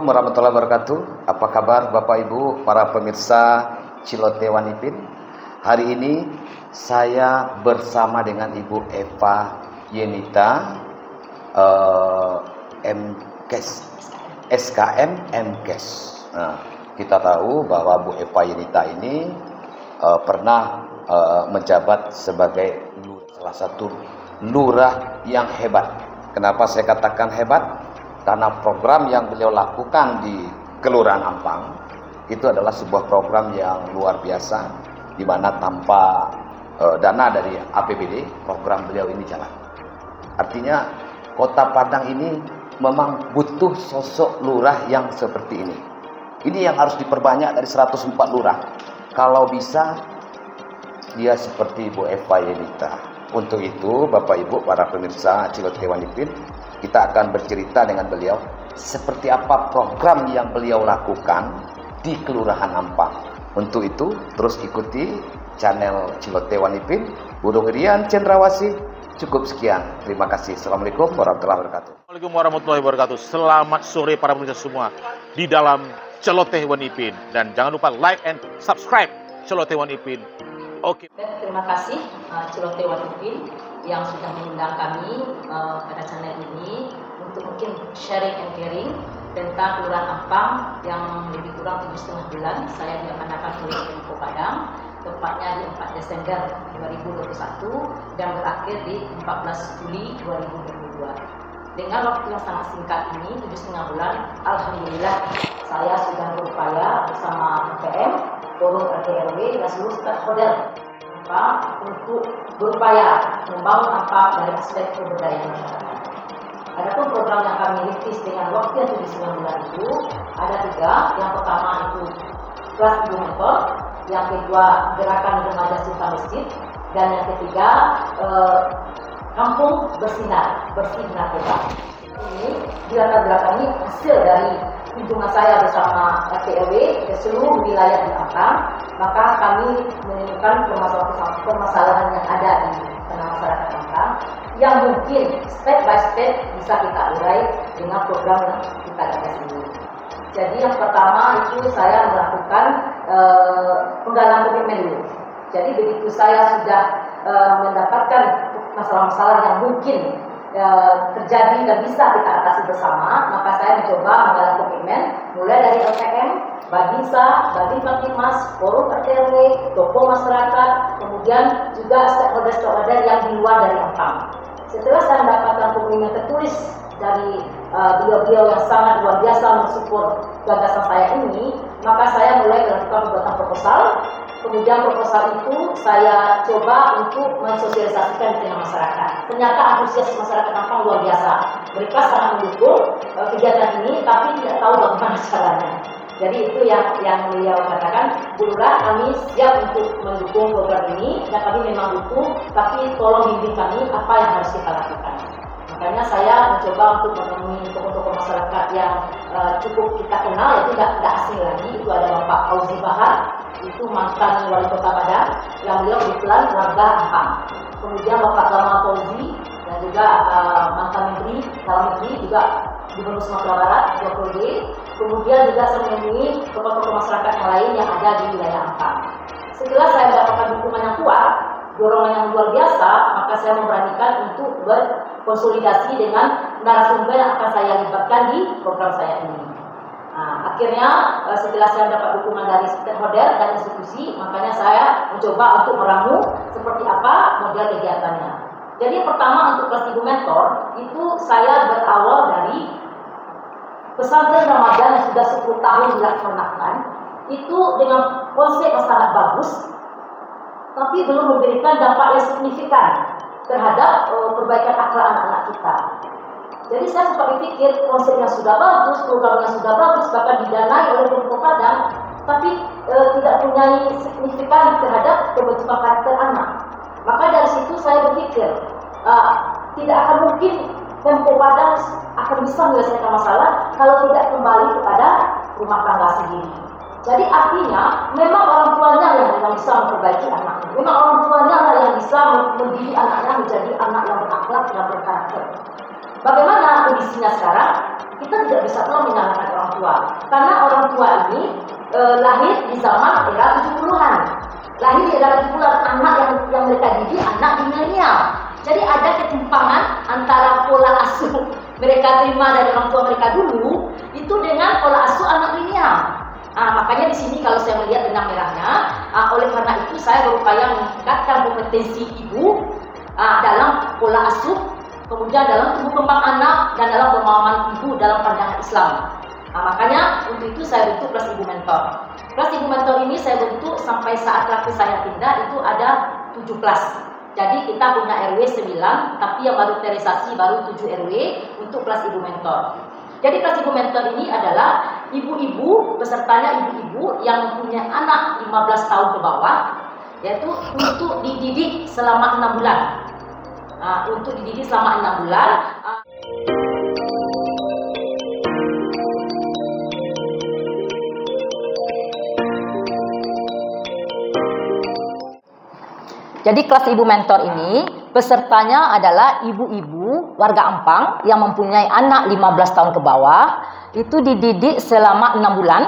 Assalamualaikum warahmatullahi wabarakatuh. Apa kabar Bapak Ibu, para pemirsa Cilote Wanipin? Hari ini saya bersama dengan Ibu Eva Yenita, MKes, SKM MKes. Nah, kita tahu bahwa Bu Eva Yenita ini pernah menjabat sebagai salah satu lurah yang hebat. Kenapa saya katakan hebat? Karena program yang beliau lakukan di Kelurahan Ampang itu adalah sebuah program yang luar biasa, di mana tanpa dana dari APBD program beliau ini jalan. Artinya Kota Padang ini memang butuh sosok lurah yang seperti ini. Ini yang harus diperbanyak dari 104 lurah. Kalau bisa dia seperti Bu Eva Yenita. Untuk itu Bapak Ibu para pemirsa Cilote Wanipin, kita akan bercerita dengan beliau seperti apa program yang beliau lakukan di Kelurahan Ampang. Untuk itu terus ikuti channel Cilote Wanipin. Burung Rian Cendrawasih. Cukup sekian. Terima kasih. Assalamualaikum warahmatullahi wabarakatuh. Assalamualaikum warahmatullahi wabarakatuh. Selamat sore para pemirsa semua di dalam Cilote Wanipin, dan jangan lupa like and subscribe Cilote Wanipin. Oke. Terima kasih Cilote Wanipin yang sudah mengundang kami pada channel ini untuk mungkin sharing and caring tentang Kelurahan Ampang yang lebih kurang 7,5 bulan saya diamanahkan oleh Pemko Padang, tepatnya di 4 Desember 2021 dan berakhir di 14 Juli 2022. Dengan waktu yang sangat singkat ini, 7,5 bulan, alhamdulillah saya sudah berupaya bersama PPM, forum RT RW dan seluruh stakeholder untuk berupaya membangun Ampang dari aspek pemberdayaan masyarakat. Adapun program yang kami rintis dengan waktu yang 7,5 bulan itu ada 3. Yang pertama itu kelas ibu mentor, yang kedua gerakan remaja cinta masjid, dan yang ketiga kampung bersinar, bersih narkoba. Ini dilatar belakangi hasil dari kunjungan saya bersama RT RW ke seluruh wilayah di Ampang, maka kami menemukan permasalahan yang ada di tengah masyarakat Ampang yang mungkin step by step bisa kita urai dengan program yang kita gagas ini. Jadi yang pertama itu saya melakukan penggalangan komitmen dulu. Jadi begitu saya sudah mendapatkan masalah-masalah yang mungkin terjadi dan bisa kita atasi bersama, maka saya mencoba menggalang komitmen mulai dari LPM, Babinsa, Babin Kamtipmas, Forum RT RW, tokoh masyarakat, kemudian juga stakeholder-stakeholder yang di luar dari Ampang. Setelah saya mendapatkan komitmen tertulis dari beliau-beliau yang sangat luar biasa mensupport gagasan saya ini, maka saya mulai melakukan pembuatan proposal. Kemudian proposal itu saya coba untuk mensosialisasikan di tengah masyarakat. Ternyata antusias masyarakat Ampang luar biasa. Mereka sangat mendukung kegiatan ini, tapi tidak tahu bagaimana caranya. Jadi itu yang beliau katakan, Bu Lurah, kami siap untuk mendukung program ini, dan kami memang dukung, tapi tolong bimbing kami apa yang harus kita lakukan. Makanya saya mencoba untuk menemui tokoh-tokoh masyarakat yang cukup kita kenal, yaitu tidak asing lagi. Itu ada Bapak Auzi Bahar, itu mantan wali kota Padang, yang beliau kebetulan warga Ampang. Kemudian Bapak Gamal Fauzi, dan juga mantan Menteri Dalam Negeri, juga Gubernur Sumatera Barat, Jokowi. Kemudian juga saya menemui tokoh-tokoh masyarakat yang lain yang ada di wilayah Ampang. Setelah saya mendapatkan dukungan yang kuat, dorongan yang luar biasa, maka saya memberanikan untuk berkonsolidasi dengan narasumber yang akan saya libatkan di program saya ini. Nah, akhirnya setelah saya mendapat dukungan dari stakeholder dan institusi, makanya saya mencoba untuk meramu seperti apa model kegiatannya. Jadi pertama untuk kelas ibu mentor itu saya berawal dari pesantren Ramadan yang sudah 10 tahun dilaksanakan, itu dengan konsep yang sangat bagus, tapi belum memberikan dampak yang signifikan terhadap perbaikan akhlak anak-anak kita. Jadi saya sempat berpikir konsepnya sudah bagus, programnya sudah bagus, bahkan didanai oleh Pemko Padang, tapi tidak punya signifikan terhadap pembentukan karakter anak. Maka dari situ saya berpikir tidak akan mungkin Pemko Padang akan bisa menyelesaikan masalah kalau tidak kembali kepada rumah tangga sendiri. Jadi artinya memang orang tuanya yang bisa memperbaiki anaknya. Memang orang tuanya yang bisa mendidik anaknya menjadi anak yang berakhlak dan berkarakter. bagaimana kondisinya sekarang? Kita tidak bisa pula menyalahkan orang tua, karena orang tua ini lahir di zaman era 70-an. Lahir di era 70-an, anak yang mereka didik anak milenial. Jadi ada ketimpangan antara pola asuh mereka terima dari orang tua mereka dulu itu dengan pola asuh anak milenial. Makanya di sini kalau saya melihat benang merahnya, oleh karena itu saya berupaya meningkatkan kompetensi ibu dalam pola asuh, kemudian dalam tumbuh kembang anak dan dalam pemahaman ibu dalam pandangan Islam. Makanya untuk itu saya bentuk kelas ibu mentor. Kelas ibu mentor ini saya bentuk sampai saat terakhir saya pindah itu ada 7 kelas. Jadi kita punya RW 9, tapi yang baru terisasi baru 7 RW untuk kelas ibu mentor. Jadi kelas ibu mentor ini adalah ibu-ibu, pesertanya ibu-ibu yang mempunyai anak 15 tahun ke bawah, yaitu untuk dididik selama 6 bulan. Untuk dididik selama 6 bulan. Jadi kelas ibu mentor ini pesertanya adalah ibu-ibu warga Ampang yang mempunyai anak 15 tahun ke bawah, itu dididik selama 6 bulan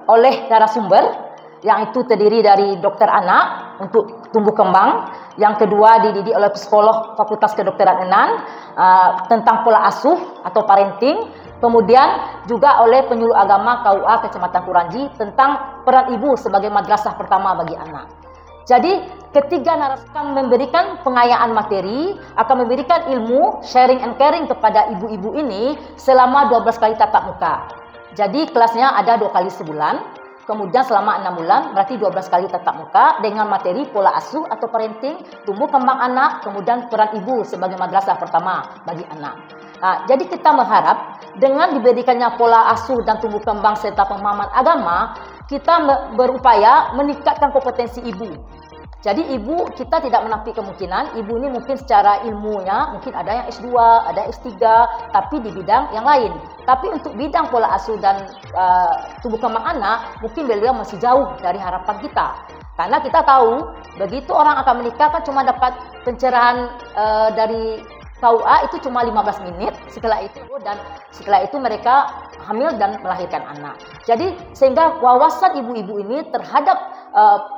oleh narasumber yang itu terdiri dari dokter anak untuk tumbuh kembang, yang kedua dididik oleh psikolog Fakultas Kedokteran UNAN tentang pola asuh atau parenting, kemudian juga oleh penyuluh agama KUA Kecamatan Kuranji tentang peran ibu sebagai madrasah pertama bagi anak. Jadi ketiga narasumber akan memberikan pengayaan materi, akan memberikan ilmu, sharing and caring kepada ibu-ibu ini selama 12 kali tatap muka. Jadi kelasnya ada 2 kali sebulan, kemudian selama 6 bulan berarti 12 kali tatap muka dengan materi pola asuh atau parenting, tumbuh kembang anak, kemudian peran ibu sebagai madrasah pertama bagi anak. Jadi kita berharap dengan diberikannya pola asuh dan tumbuh kembang serta pemahaman agama, kita berupaya meningkatkan kompetensi ibu. Jadi ibu, kita tidak menampik kemungkinan ibu ini mungkin secara ilmunya mungkin ada yang S2, ada S3, tapi di bidang yang lain. Tapi untuk bidang pola asuh dan tumbuh kembang anak, mungkin beliau masih jauh dari harapan kita. Karena kita tahu, begitu orang akan menikah kan cuma dapat pencerahan dari KUA itu cuma 15 menit setelah itu mereka hamil dan melahirkan anak. Jadi sehingga wawasan ibu-ibu ini terhadap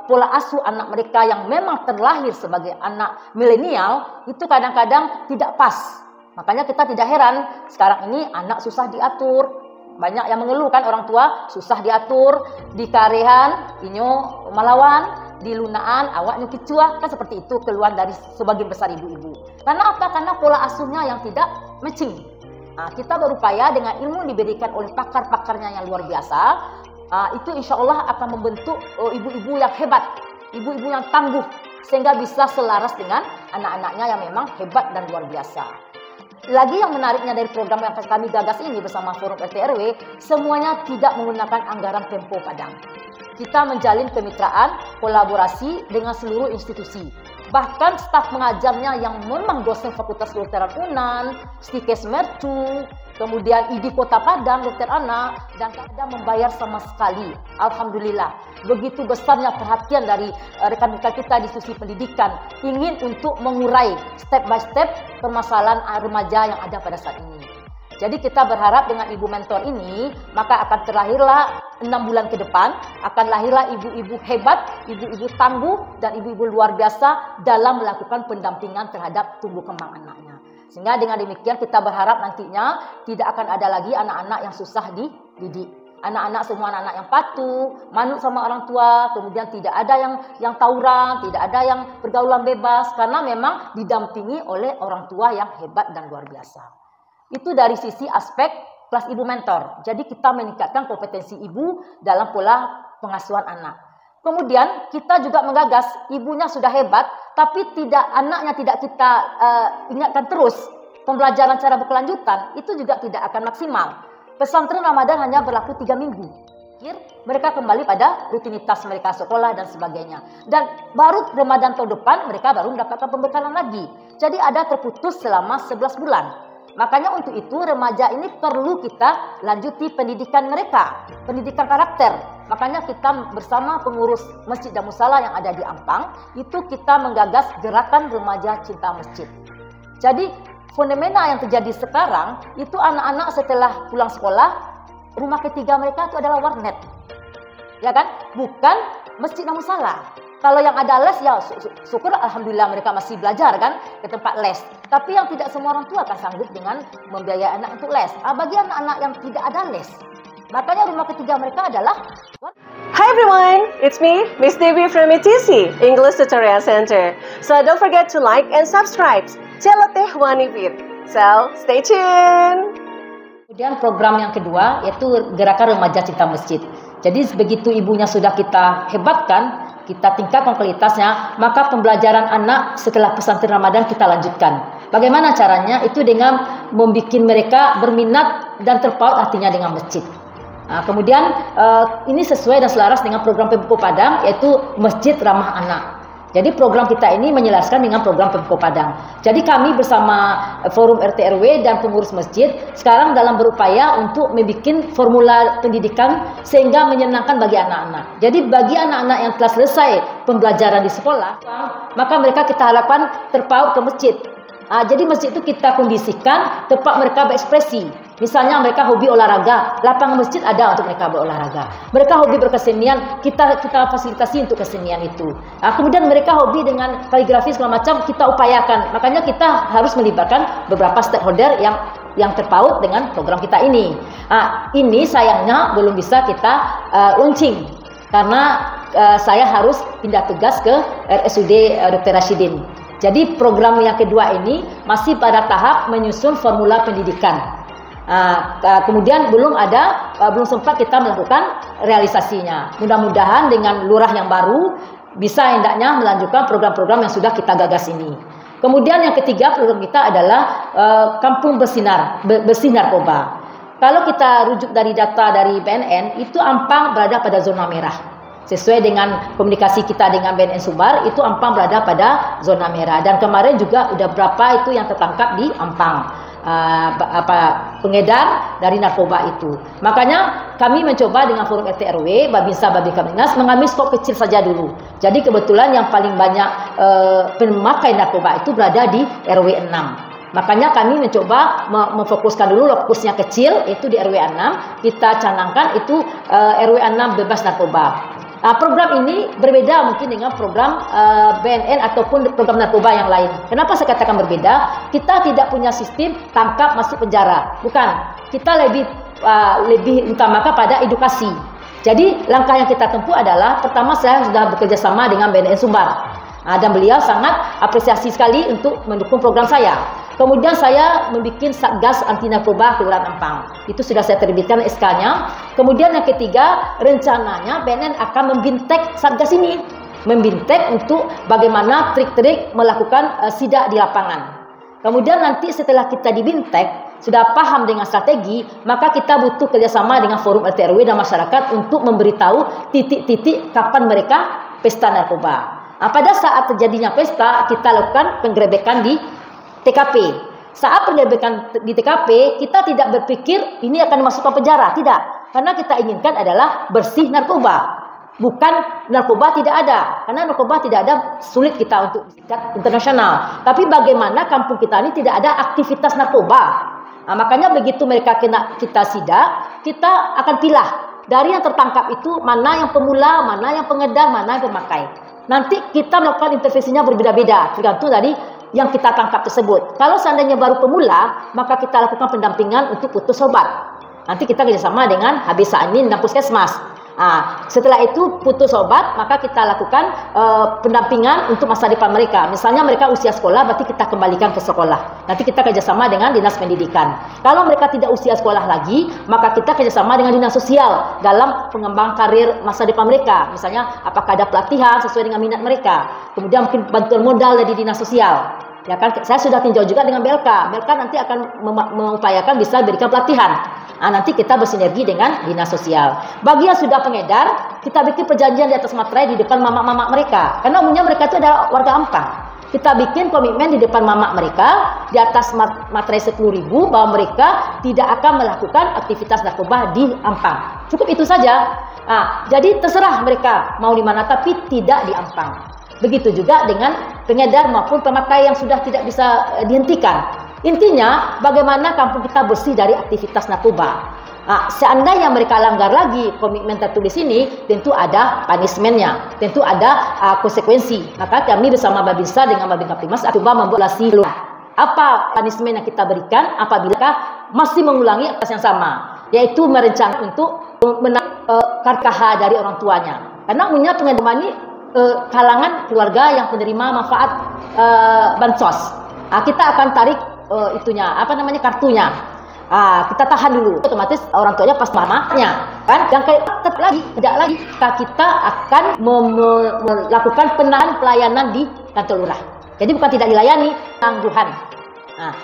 pola asuh anak mereka yang memang terlahir sebagai anak milenial itu kadang-kadang tidak pas. Makanya kita tidak heran sekarang ini anak susah diatur. Banyak yang mengeluhkan orang tua susah diatur, di karehan, inyo melawan, di lunaan, awak nyukicua, kan seperti itu keluhan dari sebagian besar ibu-ibu. Karena apa? Karena pola asuhnya yang tidak matching. Kita berupaya dengan ilmu yang diberikan oleh pakar-pakarnya yang luar biasa, itu insya Allah akan membentuk ibu-ibu yang hebat, ibu-ibu yang tangguh, sehingga bisa selaras dengan anak-anaknya yang memang hebat dan luar biasa. Lagi yang menariknya dari program yang kami gagas ini bersama Forum RT/RW, semuanya tidak menggunakan anggaran Tempo Padang. Kita menjalin kemitraan, kolaborasi dengan seluruh institusi. Bahkan staf pengajarnya yang memang dosen Fakultas Kedokteran UNAN, Stikes Mercu, kemudian ID Kota Padang, Dokter Anak, dan tidak membayar sama sekali. Alhamdulillah, begitu besarnya perhatian dari rekan-rekan kita di institusi pendidikan ingin untuk mengurai step by step permasalahan remaja yang ada pada saat ini. Jadi kita berharap dengan ibu mentor ini, maka akan terlahirlah 6 bulan ke depan, akan lahirlah ibu-ibu hebat, ibu-ibu tangguh, dan ibu-ibu luar biasa dalam melakukan pendampingan terhadap tumbuh kembang anaknya. Sehingga dengan demikian kita berharap nantinya tidak akan ada lagi anak-anak yang susah dididik. Anak-anak semua anak-anak yang patuh, manut sama orang tua, kemudian tidak ada yang tawuran, tidak ada yang pergaulan bebas, karena memang didampingi oleh orang tua yang hebat dan luar biasa. Itu dari sisi aspek kelas ibu mentor. Jadi kita meningkatkan kompetensi ibu dalam pola pengasuhan anak. Kemudian kita juga menggagas ibunya sudah hebat, tapi anaknya tidak kita ingatkan terus. Pembelajaran secara berkelanjutan itu juga tidak akan maksimal. Pesantren Ramadan hanya berlaku 3 minggu. Mereka kembali pada rutinitas mereka sekolah dan sebagainya. Dan baru Ramadan tahun depan mereka baru mendapatkan pembekalan lagi. Jadi ada terputus selama 11 bulan. Makanya untuk itu remaja ini perlu kita lanjuti pendidikan mereka, pendidikan karakter. Makanya kita bersama pengurus masjid dan musala yang ada di Ampang, itu kita menggagas gerakan remaja cinta masjid. Jadi fenomena yang terjadi sekarang itu anak-anak setelah pulang sekolah, rumah ketiga mereka itu adalah warnet. Ya kan? Bukan masjid dan musala. Kalau yang ada les ya syukur alhamdulillah mereka masih belajar kan ke tempat les. Tapi yang tidak semua orang tua akan sanggup dengan membiayai anak untuk les. Bagi anak-anak yang tidak ada les, makanya rumah ketiga mereka adalah. Hi everyone, it's me, Miss Devi from ETC, English Tutorial Center. So don't forget to like and subscribe Celoteh One Ipin. So stay tuned. Kemudian program yang kedua yaitu Gerakan Remaja Cinta Masjid. Jadi begitu ibunya sudah kita hebatkan, kita tingkatkan kualitasnya, maka pembelajaran anak setelah pesantren Ramadan kita lanjutkan. Bagaimana caranya? Itu dengan membuat mereka berminat dan terpaut hatinya dengan masjid. Nah, kemudian ini sesuai dan selaras dengan program Pemko Padang, yaitu Masjid Ramah Anak. Jadi program kita ini menyelaraskan dengan program Pemko Padang. Jadi kami bersama Forum RT RW dan pengurus masjid sekarang dalam berupaya untuk membuat formula pendidikan sehingga menyenangkan bagi anak-anak. Jadi bagi anak-anak yang telah selesai pembelajaran di sekolah, maka mereka kita harapkan terpaut ke masjid. Jadi masjid itu kita kondisikan tempat mereka berekspresi. Misalnya mereka hobi olahraga, lapangan masjid ada untuk mereka berolahraga. Mereka hobi berkesenian, kita fasilitasi untuk kesenian itu. Kemudian mereka hobi dengan kaligrafi segala macam, kita upayakan. Makanya kita harus melibatkan beberapa stakeholder yang terpaut dengan program kita ini. Ini sayangnya belum bisa kita launching karena saya harus pindah tugas ke RSUD Dr. Rashidin. Jadi program yang kedua ini masih pada tahap menyusun formula pendidikan. Kemudian belum sempat kita melakukan realisasinya. Mudah-mudahan dengan lurah yang baru bisa hendaknya melanjutkan program-program yang sudah kita gagas ini. Kemudian yang ketiga program kita adalah Kampung Bersih Narkoba. Kalau kita rujuk dari data dari BNN, itu Ampang berada pada zona merah. Sesuai dengan komunikasi kita dengan BNN Sumbar, itu Ampang berada pada zona merah. Dan kemarin juga udah berapa itu yang tertangkap di Ampang. Pengedar dari narkoba itu. Makanya kami mencoba dengan Forum RT RW, Babinsa, Babinkamtibnas mengambil skop kecil saja dulu. Jadi kebetulan yang paling banyak pemakai narkoba itu berada di RW 6. Makanya kami mencoba memfokuskan dulu fokusnya kecil, itu di RW 6. Kita canangkan itu RW 6 bebas narkoba. Program ini berbeda mungkin dengan program BNN ataupun program narkoba yang lain. Kenapa saya katakan berbeda? Kita tidak punya sistem tangkap masuk penjara. Bukan. Kita lebih utamakan pada edukasi. Jadi langkah yang kita tempuh adalah pertama saya sudah bekerja sama dengan BNN Sumbar. Dan beliau sangat apresiasi sekali untuk mendukung program saya. Kemudian saya membuat Satgas Anti Narkoba Kelurahan Ampang. Itu sudah saya terbitkan SK-nya. Kemudian yang ketiga, rencananya BNN akan membintek Satgas ini. Membintek untuk bagaimana trik-trik melakukan sidak di lapangan. Kemudian nanti setelah kita dibintek, sudah paham dengan strategi, maka kita butuh kerjasama dengan Forum RT RW dan masyarakat untuk memberitahu titik-titik kapan mereka pesta narkoba. Pada saat terjadinya pesta, kita lakukan penggerebekan di TKP. Saat penggerebekan di TKP, kita tidak berpikir ini akan dimasukkan penjara. Tidak. Karena kita inginkan adalah bersih narkoba. Bukan narkoba tidak ada. Karena narkoba tidak ada, sulit kita untuk tingkat internasional. Tapi bagaimana kampung kita ini tidak ada aktivitas narkoba. Makanya begitu mereka kita sidak, kita akan pilah. Dari yang tertangkap itu, mana yang pemula, mana yang pengedar, mana yang pemakai. Nanti kita melakukan intervensinya berbeda-beda. Tergantung dari yang kita tangkap tersebut. Kalau seandainya baru pemula, maka kita lakukan pendampingan untuk putus obat. Nanti kita kerjasama dengan HB Sa'amin dan Puskesmas. Setelah itu putus obat, maka kita lakukan pendampingan untuk masa depan mereka. Misalnya mereka usia sekolah, berarti kita kembalikan ke sekolah. Nanti kita kerjasama dengan Dinas Pendidikan. Kalau mereka tidak usia sekolah lagi, maka kita kerjasama dengan Dinas Sosial dalam pengembangan karir masa depan mereka. Misalnya apakah ada pelatihan sesuai dengan minat mereka. Kemudian mungkin bantuan modal dari Dinas Sosial. Ya kan, saya sudah tinjau juga dengan BLK. BLK nanti akan mengupayakan bisa berikan pelatihan. Nanti kita bersinergi dengan Dinas Sosial. Bagi yang sudah pengedar, kita bikin perjanjian di atas materai di depan mamak-mamak mereka. Karena umumnya mereka itu adalah warga Ampang. Kita bikin komitmen di depan mamak mereka di atas materai 10.000 bahwa mereka tidak akan melakukan aktivitas narkoba di Ampang. Cukup itu saja. Jadi terserah mereka mau di mana, tapi tidak di Ampang. Begitu juga dengan pengedar maupun pemakai yang sudah tidak bisa dihentikan. Intinya, bagaimana kampung kita bersih dari aktivitas narkoba. Nah, seandainya mereka langgar lagi komitmen tertulis ini, tentu ada punishment-nya, tentu ada konsekuensi. Maka kami bersama Babinsa dengan Babin Kaptimas coba membuat apa punishment yang kita berikan apabila masih mengulangi atas yang sama, yaitu merencanakan untuk karkaha dari orang tuanya. Karena umumnya pengedar ini kalangan keluarga yang penerima manfaat bansos. Kita akan tarik kartunya. Kita tahan dulu, otomatis orang tuanya pas mamanya kan, yang tidak lagi kita akan melakukan penahan pelayanan di kantor lurah. Jadi bukan tidak dilayani, tangguhan.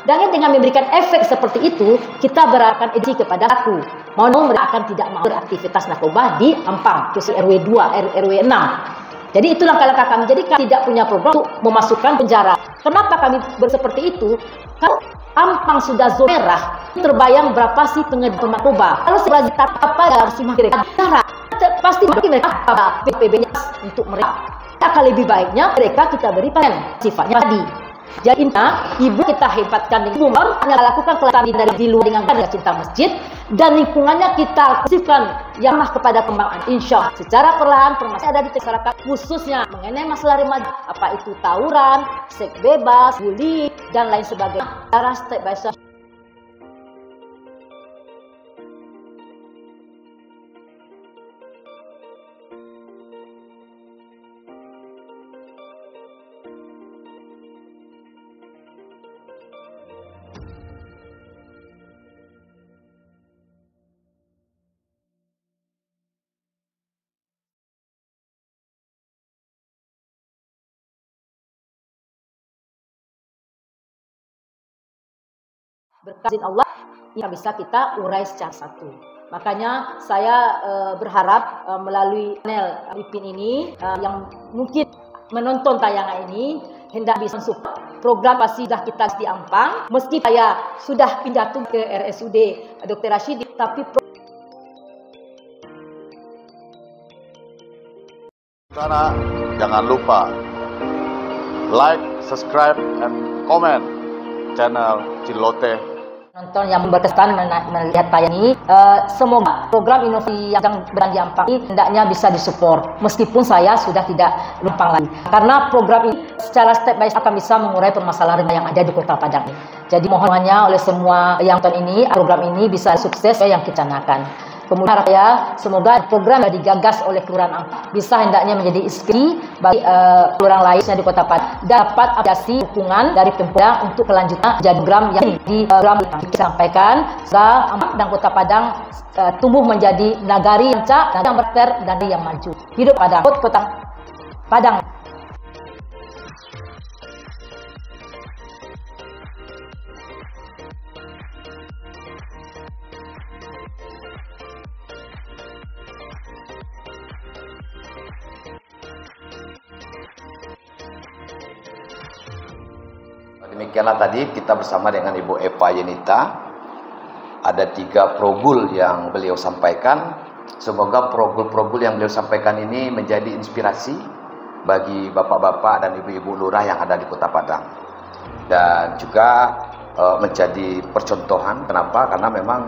Dan dengan memberikan efek seperti itu, kita berikan edukasi kepada aku. Mohon mereka akan tidak mau beraktivitas narkoba di Ampang, khusus RW 2, RW 6. Jadi itu langkah-langkah kami. Jadi kami tidak punya program untuk memasukkan penjara. Kenapa kami seperti itu? Kalau Ampang sudah zona merah, terbayang berapa sih pengedar narkoba. Kalau sebagai apa yang harus mereka pasti mereka PPB-nya untuk mereka. Akan lebih baiknya mereka kita beri sifatnya tadi. Jadi ibu kita hebatkan lingkungan, hanya lakukan kelestarian dari luar dengan cinta masjid, dan lingkungannya kita khususkan yang kepada kembangan. Insya Allah secara perlahan permasalahan ada di masyarakat, khususnya mengenai masalah remaja, apa itu tawuran, seks bebas, bully, dan lain sebagainya. Cara step by step. Berkat izin Allah yang bisa kita urai secara satu. Makanya saya berharap melalui panel Ipin ini yang mungkin menonton tayangan ini hendak bisa mensupport program pasti sudah kita di Ampang. Meski saya sudah pindah ke RSUD Dr. Rashidi, tapi Sana, jangan lupa like, subscribe, and comment channel Celoteh. Nonton yang berkesan melihat tayang ini, semoga program inovasi yang berada di Ampang ini hendaknya bisa disupport. Meskipun saya sudah tidak lumpang lagi, karena program ini secara step by step akan bisa mengurai permasalahan yang ada di Kota Padang ini. Jadi mohonnya oleh semua yang nonton ini, program ini bisa sukses yang kita canakan. Kemudian saya semoga program yang digagas oleh Kelurahan Ampang bisa hendaknya menjadi inspirasi bagi kelurahan lainnya di Kota Padang, dapat apresiasi dukungan dari Pemda untuk kelanjutan jadi program yang disampaikan sehingga Ampang dan Kota Padang tumbuh menjadi nagari yang cak dan berter dan yang maju. Hidup Padang, Kota Padang. Demikianlah tadi kita bersama dengan Ibu Eva Yenita. Ada 3 progul yang beliau sampaikan. Semoga progul-progul yang beliau sampaikan ini menjadi inspirasi bagi bapak-bapak dan ibu-ibu lurah yang ada di Kota Padang. Dan juga menjadi percontohan. Kenapa? Karena memang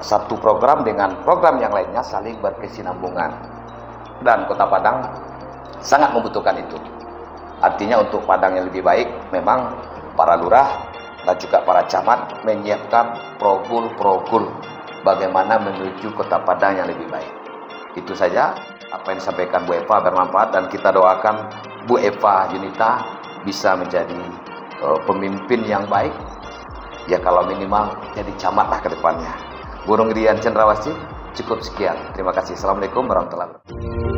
satu program dengan program yang lainnya saling berkesinambungan. Dan Kota Padang sangat membutuhkan itu. Artinya untuk Padang yang lebih baik, memang para lurah dan juga para camat menyiapkan progul-progul bagaimana menuju Kota Padang yang lebih baik. Itu saja apa yang disampaikan Bu Eva bermanfaat, dan kita doakan Bu Eva Yenita bisa menjadi pemimpin yang baik. Ya kalau minimal jadi camat lah ke depannya. Burung Rian Cendrawasih, cukup sekian. Terima kasih. Assalamualaikum warahmatullahi wabarakatuh.